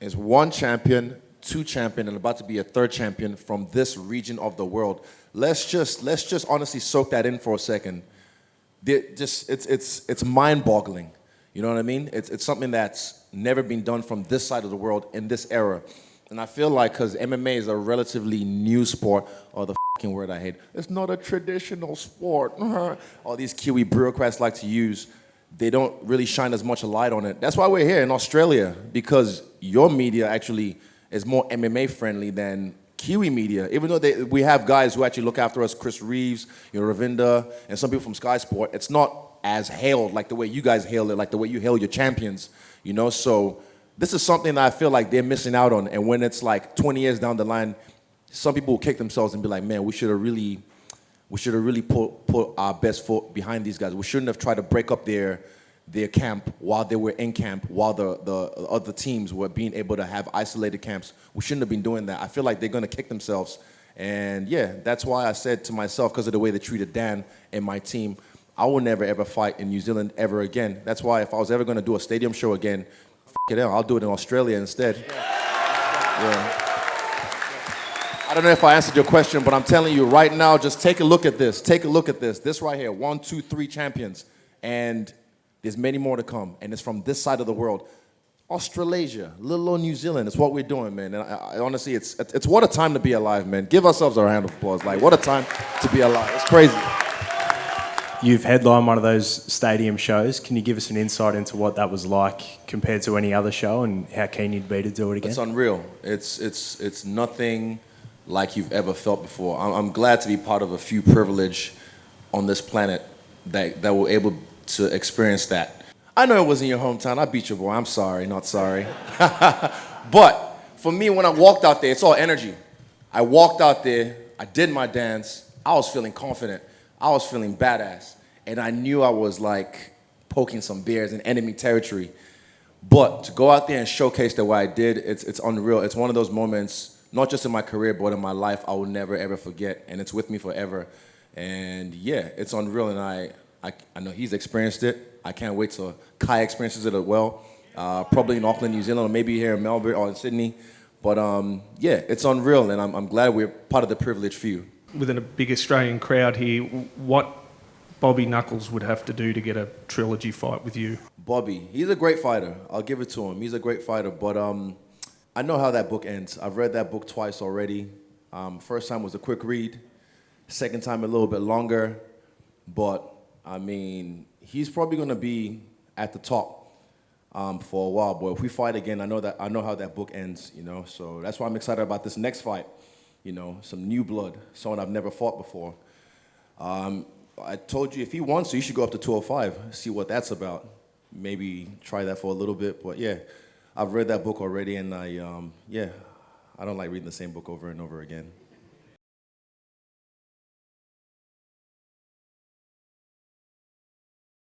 is one champion, two champion, and about to be a third champion from this region of the world. Let's just honestly soak that in for a second. It's mind-boggling. You know what I mean? It's something that's never been done from this side of the world in this era. And I feel like because MMA is a relatively new sport, or the fucking word I hate, it's not a traditional sport. All these Kiwi bureaucrats like to use, they don't really shine as much a light on it. That's why we're here in Australia, because your media actually is more MMA friendly than Kiwi media. Even though we have guys who actually look after us, Chris Reeves, Ravinda, and some people from Sky Sport, it's not as hailed like the way you guys hail it, like the way you hail your champions, So this is something that I feel like they're missing out on. And when it's like 20 years down the line, some people will kick themselves and be like, man, we should have really put our best foot behind these guys. We shouldn't have tried to break up their camp while they were in camp, while the other teams were being able to have isolated camps. We shouldn't have been doing that. I feel like they're going to kick themselves. And yeah, that's why I said to myself, because of the way they treated Dan and my team, I will never ever fight in New Zealand ever again. That's why if I was ever going to do a stadium show again, it out, I'll do it in Australia instead. Yeah. I don't know if I answered your question, but I'm telling you right now, just take a look at this. Take a look at this. This right here, 1, 2, 3 champions. And there's many more to come. And it's from this side of the world. Australasia, little old New Zealand, it's what we're doing, man. And I honestly, it's what a time to be alive, man. Give ourselves a round of applause. Like, what a time to be alive. It's crazy. You've headlined one of those stadium shows. Can you give us an insight into what that was like compared to any other show and how keen you'd be to do it again? It's unreal. It's nothing like you've ever felt before. I'm glad to be part of a few privileged on this planet that were able to experience that. I know it was in your hometown. I beat your boy. I'm sorry, not sorry. But for me, when I walked out there, it's all energy. I walked out there. I did my dance. I was feeling confident. I was feeling badass. And I knew I was like poking some bears in enemy territory. But to go out there and showcase the way I did, it's unreal. It's one of those moments, not just in my career, but in my life, I will never, ever forget. And it's with me forever. And yeah, it's unreal. And I know he's experienced it. I can't wait till Kai experiences it as well. Probably in Auckland, New Zealand, or maybe here in Melbourne or in Sydney. But yeah, it's unreal. And I'm glad we're part of the privileged few. Within a big Australian crowd here, what Bobby Knuckles would have to do to get a trilogy fight with you? Bobby, he's a great fighter. I'll give it to him. He's a great fighter. But I know how that book ends. I've read that book twice already. First time was a quick read. Second time a little bit longer. But, I mean, he's probably going to be at the top for a while. But if we fight again, I know how that book ends, So that's why I'm excited about this next fight. Some new blood, someone I've never fought before. I told you if he wants to, you should go up to 205, see what that's about. Maybe try that for a little bit. But yeah, I've read that book already, and I don't like reading the same book over and over again.